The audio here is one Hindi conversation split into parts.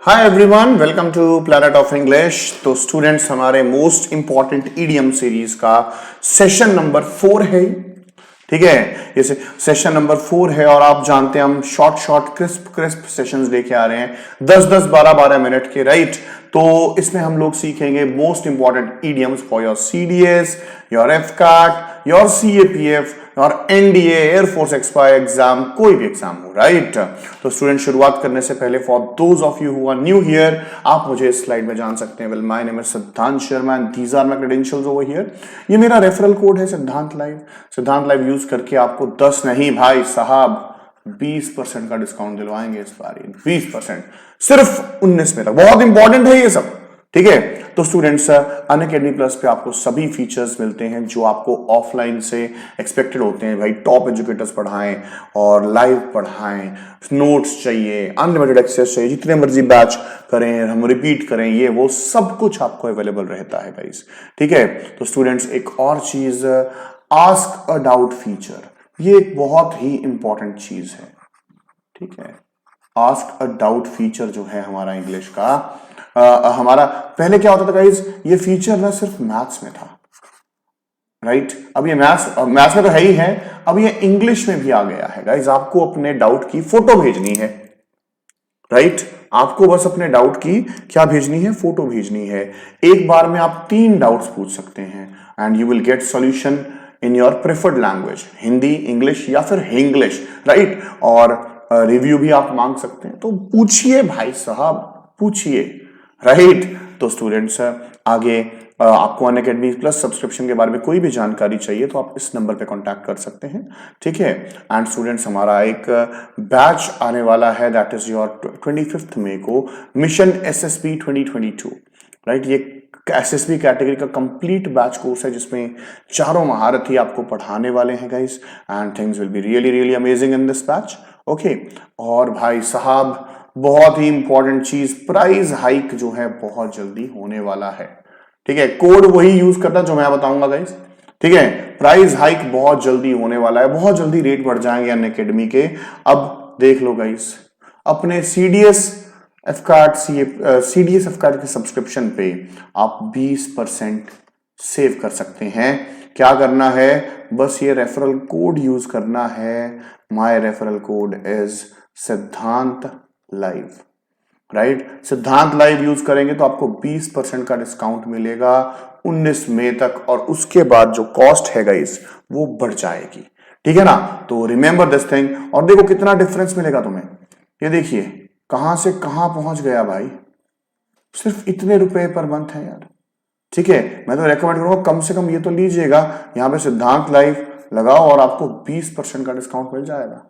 Hi everyone, welcome to planet of English. तो स्टूडेंट्स, हमारे मोस्ट इंपॉर्टेंट ईडियम सीरीज का सेशन नंबर 4 है। ठीक है, ये सेशन नंबर 4 है और आप जानते हैं हम शॉर्ट क्रिस्प सेशंस लेके आ रहे हैं 10-10, 12-12 मिनट के, राइट। तो इसमें हम लोग सीखेंगे most important idioms for your CDS, your AFCAT, your CAPF और एनडीए, एयरफोर्स एक्सपायर एग्जाम, कोई भी एग्जाम हो, राइट। तो स्टूडेंट, शुरुआत करने से पहले for those of you who are new here, आप मुझे इस स्लाइड में जान सकते हैं। Well, my name is Siddhant Sharma and these are my credentials over here. ये मेरा रेफरल कोड है सिद्धांत लाइव। सिद्धांत लाइव यूज करके आपको 10 नहीं भाई साहब 20% का डिस्काउंट दिलवाएंगे इस बार। 20% सिर्फ 19 में तक। बहुत इंपॉर्टेंट है ये सब, ठीक है। तो स्टूडेंट्स, अनअकैडमी प्लस पे आपको सभी फीचर्स मिलते हैं जो आपको ऑफलाइन से एक्सपेक्टेड होते हैं। भाई, टॉप एजुकेटर्स पढ़ाएं और लाइव पढ़ाएं, नोट्स चाहिए, अनलिमिटेड एक्सेस चाहिए, जितने मर्जी बैच करें, हम रिपीट करें, ये वो सब कुछ आपको अवेलेबल रहता है गाइस, ठीक है। तो स्टूडेंट्स, एक और चीज, आस्क अ डाउट फीचर, ये एक बहुत ही इंपॉर्टेंट चीज है, ठीक है। आस्क अ डाउट फीचर जो है हमारा इंग्लिश का, हमारा पहले क्या होता था गाइस, ये फीचर ना सिर्फ मैथ्स में था, राइट। अब ये मैथ्स में तो है ही है, अब ये इंग्लिश में भी आ गया है गाइस। आपको अपने डाउट की फोटो भेजनी है, राइट। आपको बस अपने डाउट की क्या भेजनी है, फोटो भेजनी है। एक बार में आप 3 डाउट्स पूछ सकते हैं and you will get solution in your preferred language, Hindi, English या फिर हिंग्लिश, राइट। और रिव्यू भी आप मांग सकते हैं, तो पूछिए भाई साहब, पूछिए, राइट। तो स्टूडेंट्स, आगे आपको अनअकैडमी प्लस सब्सक्रिप्शन के बारे में कोई भी जानकारी चाहिए तो आप इस नंबर पे कांटेक्ट कर सकते हैं, ठीक है। एंड स्टूडेंट्स, हमारा एक बैच आने वाला है, दैट इज योर 25 मई को, मिशन एसएसबी 2022, राइट। ये एसएसबी कैटेगरी का कंप्लीट बैच कोर्स है जिसमें चारों महारथी आपको पढ़ाने वाले हैं guys, and things will be really really amazing in this batch, okay. और भाई साहब, बहुत ही इंपॉर्टेंट चीज, प्राइस हाइक जो है बहुत जल्दी होने वाला है, ठीक है। कोड वही यूज करना जो मैं बताऊंगा गाइस, ठीक है। प्राइस हाइक बहुत जल्दी होने वाला है, बहुत जल्दी रेट बढ़ जाएंगे अनअकैडमी के। अब देख लो गाइस, अपने सीडीएस एफकैट के सब्सक्रिप्शन पे आप 20% सेव कर सकते हैं। क्या करना है, बस ये रेफरल कोड यूज करना है। माय रेफरल कोड इज सिद्धांत लाइव, राइट। सिद्धांत लाइव यूज करेंगे तो आपको 20% का डिस्काउंट मिलेगा 19 मई तक, और उसके बाद जो कॉस्ट है गाइस वो बढ़ जाएगी, ठीक है ना। तो रिमेंबर दिस थिंग। और देखो कितना डिफरेंस मिलेगा तुम्हें, ये देखिए कहां से कहां पहुंच गया भाई, सिर्फ इतने रुपए पर मंथ है यार, ठीक है। मैं तो रेकमेंड करूंगा कम से कम ये तो लीजिएगा, यहां पे सिद्धांत लाइव लगाओ और आपको 20% का डिस्काउंट मिल जाएगा।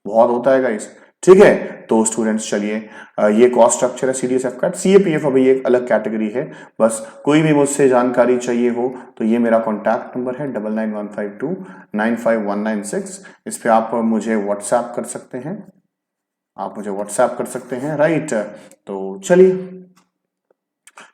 बहुत होता है गाइस, ठीक है। तो स्टूडेंट्स, चलिए, ये कॉस्ट स्ट्रक्चर है सीडीएस एफकैट। सीएपीएफ अभी एक अलग कैटेगरी है। बस कोई भी मुझसे जानकारी चाहिए हो तो ये मेरा कॉन्टैक्ट नंबर है 9915295196। इस पे आप मुझे व्हाट्सएप कर सकते हैं, राइट। तो चलिए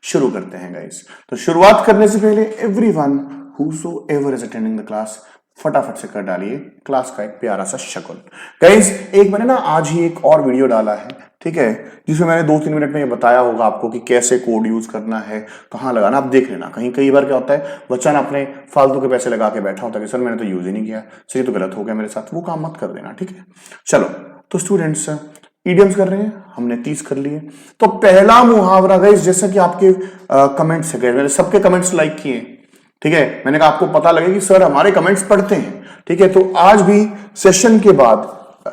शुरू करते हैं गाइस। तो शुरुआत करने से पहले everyone whosoever is attending the class, फटाफट से कर डालिए क्लास का एक प्यारा सा शक्ल। गाइस, एक मैंने ना आज ही एक और वीडियो डाला है, ठीक है, जिसमें मैंने 2-3 मिनट में ये बताया होगा आपको कि कैसे कोड यूज करना है, कहां लगाना। आप देख लेना, कई बार क्या होता है, बच्चा ना अपने फालतू के पैसे लगा के बैठा होता है कि सर मैंने तो यूज ही नहीं किया, सर ये तो गलत हो गया मेरे साथ। वो काम मत कर देना, ठीक है। चलो, तो स्टूडेंट्स, ईडियम्स कर रहे हैं, हमने 30 कर लिए। तो पहला मुहावरा गाइस, जैसा कि आपके कमेंट्स है, मैंने सबके कमेंट्स लाइक किए, ठीक है। मैंने कहा आपको पता लगे कि सर हमारे कमेंट्स पढ़ते हैं, ठीक है। तो आज भी सेशन के बाद,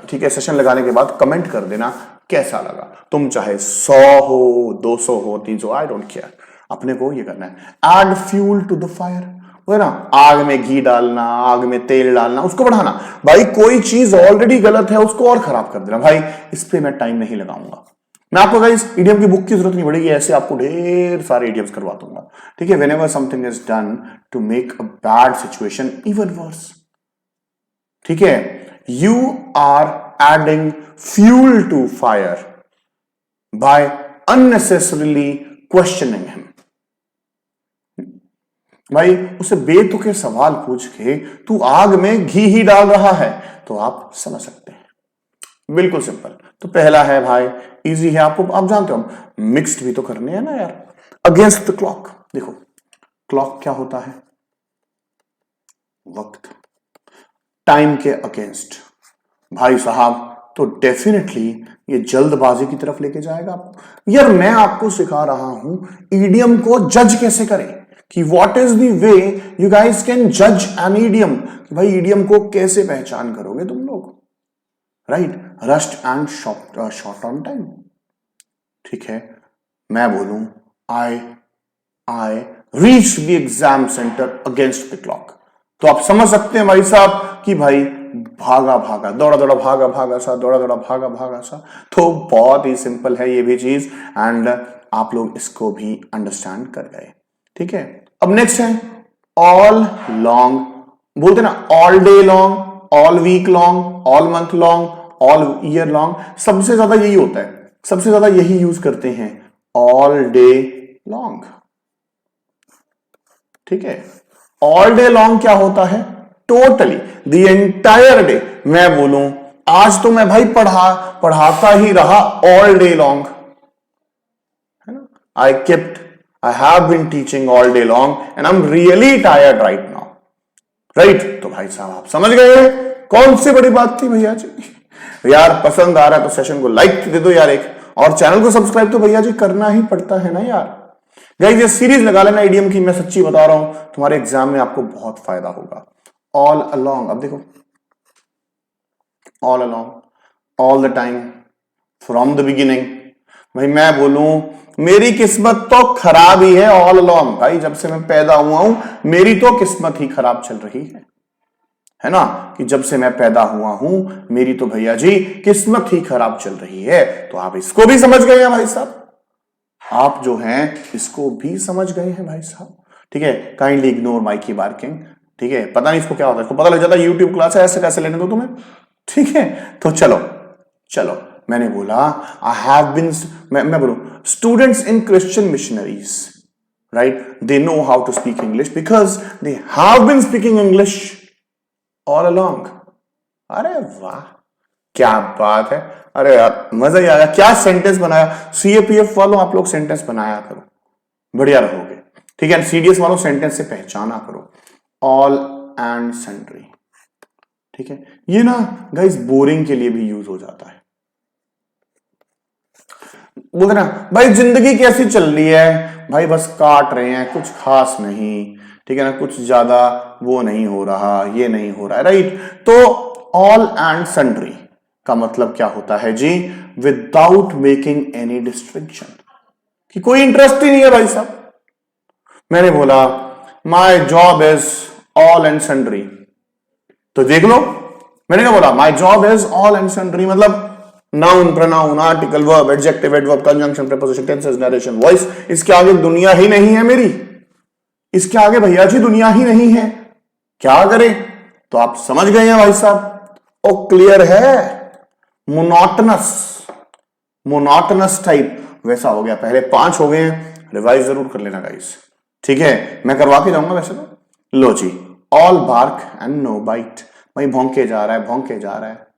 ठीक है, सेशन लगाने के बाद कमेंट कर देना कैसा लगा। तुम चाहे 100 हो, 200 हो, 300, आई डोंट केयर। अपने को ये करना है, add fuel to the fire, वो है ना, आग में घी डालना, आग में तेल डालना, उसको बढ़ाना। भाई कोई चीज ऑलरेडी गलत है उसको और खराब कर देना, भाई इस पे मैं टाइम नहीं लगाऊंगा। मैं आपको गाइस इडियम की बुक की जरूरत नहीं पड़ेगी, ऐसे आपको ढेर सारे इडियम्स करवा दूंगा, ठीक है। Whenever something is done to make a bad situation even worse, ठीक है, you are adding fuel to fire by unnecessarily questioning him. भाई उसे बेतुके सवाल पूछ के तू आग में घी ही डाल रहा है, तो आप समझ सकते हैं। बिल्कुल सिंपल। तो पहला है भाई इजी है, आपको आप जानते हो, मिक्स्ड भी तो करने हैं ना यार। अगेंस्ट द क्लॉक, देखो क्लॉक क्या होता है, वक्त, टाइम के अगेंस्ट भाई साहब, तो डेफिनेटली ये जल्दबाजी की तरफ लेके जाएगा आपको। यार मैं आपको सिखा रहा हूं ईडियम को जज कैसे करें, कि what is the way you guys can जज एन ईडियम, कि भाई ईडियम को कैसे पहचान करोगे तुम लोग, right. Rust and short on time, ठीक है। मैं बोलूं I reach the exam centre against the clock, तो आप समझ सकते हैं भाई साहब कि भाई भागा भागा दौड़ा दौड़ा भागा भागा सा, दौड़ा दौड़ा भागा भागा सा। तो बहुत ही सिंपल है ये भी चीज, एंड आप लोग इसको भी अंडरस्टैंड कर गए, ठीक है। अब नेक्स्ट है ऑल लॉन्ग, बोलते ना all day long, all week long, all month long, all year long. सबसे ज्यादा यही होता है, सबसे ज्यादा यही यूज करते हैं, ऑल डे लॉन्ग, ठीक है। ऑल डे लॉन्ग क्या होता है, टोटली द एंटायर डे। मैं बोलूं आज तो मैं भाई पढ़ाता ही रहा ऑल डे लॉन्ग, है ना। I have been teaching all day long and I am really tired right now, right. तो भाई साहब आप समझ गए कौन सी बड़ी बात थी भैया जी। यार पसंद आ रहा है तो सेशन को लाइक दे दो यार एक, और चैनल को सब्सक्राइब तो भैया जी करना ही पड़ता है ना यार। गाइस ये सीरीज लगा लेना ईडीएम की, मैं सच्ची बता रहा हूं तुम्हारे एग्जाम में आपको बहुत फायदा होगा। ऑल अलोंग, अब देखो all along, all the time, from the beginning. भाई मैं बोलूं मेरी किस्मत तो खराब ही है ऑल अलोंग, भाई जब से मैं पैदा हुआ हूं मेरी तो किस्मत ही खराब चल रही है ना, कि जब से मैं पैदा हुआ हूं मेरी तो भैया जी किस्मत ही खराब चल रही है। तो आप इसको भी समझ गए हैं भाई साहब, आप जो हैं इसको भी समझ गए हैं भाई साहब, ठीक है। काइंडली इग्नोर माइक की बार्किंग, ठीक है। पता नहीं इसको क्या होता है, इसको पता लग जाता है यूट्यूब क्लास है, ऐसे कैसे लेने दो तुम्हें, ठीक है। तो चलो चलो, मैंने बोला आई हैव बीन, मैं बोलूं students in Christian missionaries, right, they know how to speak English because they have been speaking English all along. अरे वाह क्या बात है, अरे यार मजा ही आया, क्या सेंटेंस बनाया। सीएपीएफ वालों आप लोग सेंटेंस बनाया करो, बढ़िया रहोगे, ठीक है। सीडीएस वालों सेंटेंस से पहचाना करो, ऑल एंड सन्ड्री, ठीक है। ये ना गाइस बोरिंग के लिए भी यूज हो जाता है, बोलते ना भाई जिंदगी कैसी चल रही है, भाई बस काट रहे हैं, कुछ खास नहीं, ठीक है ना, कुछ ज्यादा वो नहीं हो रहा, ये नहीं हो रहा है, राइट। तो ऑल एंड सन्ड्री का मतलब क्या होता है जी, विदाउट मेकिंग एनी डिस्ट्रैक्शन, कि कोई इंटरेस्ट ही नहीं है भाई साहब। मैंने बोला my job is all and sundry, तो देख लो मैंने क्या बोला, my job is all and sundry, मतलब noun, pronoun, article, verb, adjective, adverb, conjunction, preposition, tenses, narration, voice, इसके आगे दुनिया ही नहीं है मेरी, इसके आगे भैया जी दुनिया ही नहीं है, क्या करें। तो आप समझ गए हैं भाई साहब, ओ क्लियर है, मोनोटनस टाइप वैसा हो गया। पहले 5 हो गए हैं, रिवाइज जरूर कर लेना गाइस, ठीक है, मैं करवा के जाऊंगा वैसे तो। लो जी, all bark and no bite, भाई भौंके जा रहा है, भौंके जा रहा है,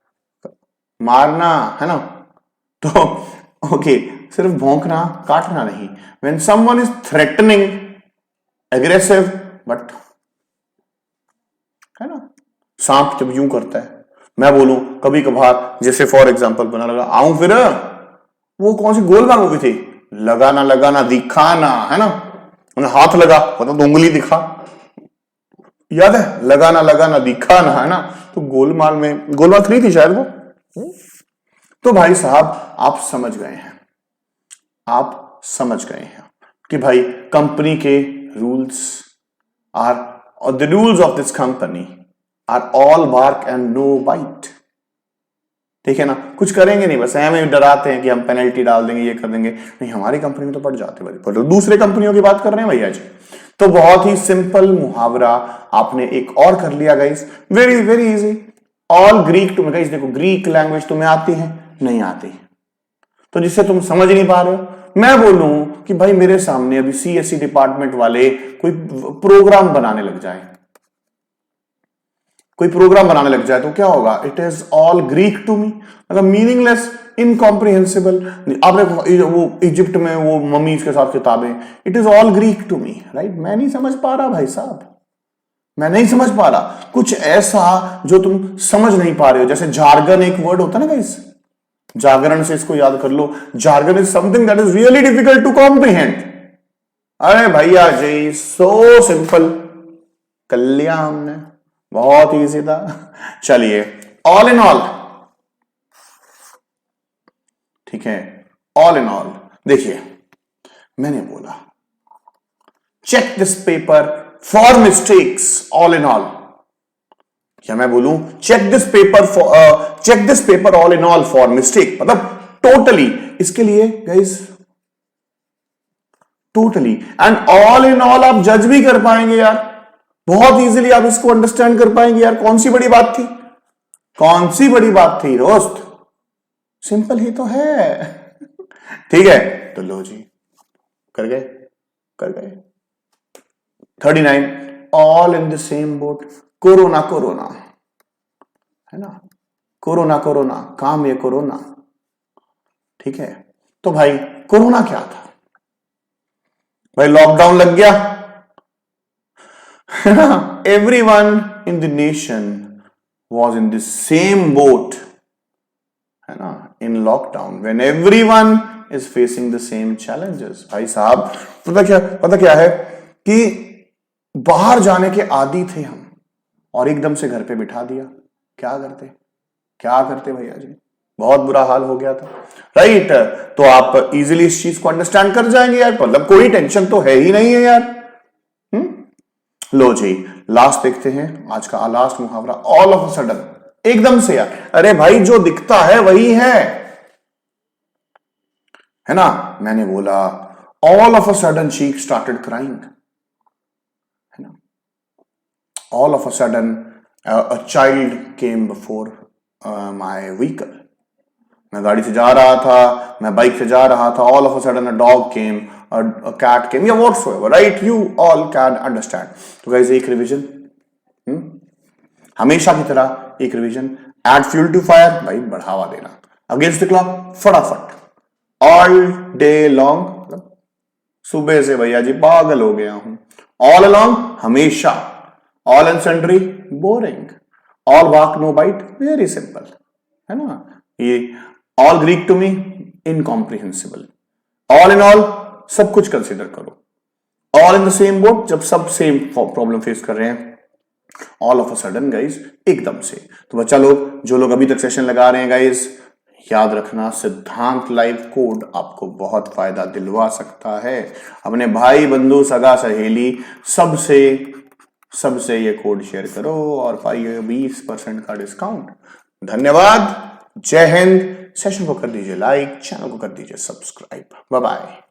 मारना है ना, तो ओके सिर्फ भौंकना, काटना नहीं। When someone is threatening, aggressive, but है ना, सांप जब यूं करता है, मैं बोलूं कभी कभार, जैसे फॉर एग्जांपल बना लगा आऊं फिर, वो कौन सी गोलमाल मूवी थी, लगाना लगाना दिखाना, है ना, हाथ लगा मतलब तो उंगली दिखा, याद है, लगाना लगाना दिखाना, है ना। तो गोलमाल में, गोलमाल 3 थी शायद वो। तो भाई साहब आप समझ गए हैं, आप समझ गए हैं कि भाई कंपनी के रूल्स आर, और the rules of this company are all bark and no bite, ठीक है ना। कुछ करेंगे नहीं, बस हमें डराते हैं कि हम पेनल्टी डाल देंगे, ये कर देंगे, नहीं हमारी कंपनी में तो पड़ जाते भाई, पर दूसरे कंपनियों की बात कर रहे हैं भैया जी। तो बहुत ही सिंपल मुहावरा आपने एक और कर लिया guys, very very easy. All Greek to, guys देखो ग्रीक लैंग्वेज तुम्हें आती है, नहीं आती, तो जिससे तुम समझ नहीं पा रहे हो, मैं बोलूं कि भाई मेरे सामने अभी सीएससी डिपार्टमेंट वाले कोई प्रोग्राम बनाने लग जाए, कोई प्रोग्राम बनाने लग जाए तो क्या होगा, it is all Greek to me, मतलब मीनिंगलेस, इनकॉम्प्रिहेंसिबल। आपने वो इजिप्ट में वो मम्मीज के साथ किताबें, it is all Greek to me, right. मैं नहीं समझ पा रहा भाई साहब, मैं नहीं समझ पा रहा कुछ ऐसा जो तुम समझ नहीं पा रहे हो। जैसे जार्गन एक वर्ड होता है ना गाइस, जागरण से इसको याद कर लो, jargon is something that is really difficult to comprehend. अरे भैया जी सो सिंपल, कर लिया हमने, बहुत इजी था। चलिए, ऑल इन ऑल, ठीक है, ऑल इन ऑल देखिए, मैंने बोला check this paper for mistakes, all in all, या मैं बोलूं check this paper all in all for mistake, मतलब टोटली, इसके लिए guys totally and all in all आप जज भी कर पाएंगे यार, बहुत इजीली आप इसको अंडरस्टैंड कर पाएंगे यार। कौन सी बड़ी बात थी, कौन सी बड़ी बात थी दोस्त, सिंपल ही तो है। ठीक है, तो लो जी, कर गए, कर गए। 39, all in the same boat, corona corona, है ना, कोरोना कोरोना, काम ये कोरोना, ठीक है। तो भाई कोरोना क्या था भाई, लॉकडाउन लग गया, है ना, everyone in the nation was in the same boat, है ना, in lockdown when everyone is facing the same challenges। भाई साहब पता क्या है कि बाहर जाने के आदी थे हम और एकदम से घर पे बिठा दिया, क्या करते भैया जी, बहुत बुरा हाल हो गया था, राइट। तो आप इजीली इस चीज को अंडरस्टैंड कर जाएंगे यार, मतलब कोई टेंशन तो है ही नहीं है यार। लो जी, लास्ट देखते हैं आज का लास्ट मुहावरा, ऑल ऑफ अ सडन, एकदम से यार, अरे भाई जो दिखता है वही है ना। मैंने बोला all of a sudden she started crying, है ना, all of a sudden a child came before my vehicle, मैं गाड़ी से जा रहा था, मैं बाइक से जा रहा था, all of a sudden a dog came, a cat came, yeah, whatsoever, right, you all can understand। तो गाइस एक रिवीजन, हमेशा की तरह एक revision, add fuel to fire, भाई बढ़ावा देना, अगेंस्ट द क्लॉक फटाफट, ऑल डे लॉन्ग, सुबह से भैया जी पागल हो गया हूं, ऑल अलोंग हमेशा, all and sundry boring, all walk no bite very simple, है ना, ये all Greek to me incomprehensible, all in all सब कुछ कंसीडर करो, all in the same boat जब सब सेम प्रॉब्लम फेस कर रहे हैं, all of a sudden guys एकदम से। तो बच्चा लोग, जो लोग अभी तक सेशन लगा रहे हैं गाइस, याद रखना सिद्धांत लाइव कोड आपको बहुत फायदा दिलवा सकता है। अपने भाई बंधु सगा सहेली सबसे ये कोड शेयर करो और पाइए 20% का डिस्काउंट। धन्यवाद, जय हिंद। सेशन को कर दीजिए लाइक, चैनल को कर दीजिए सब्सक्राइब। Bye bye.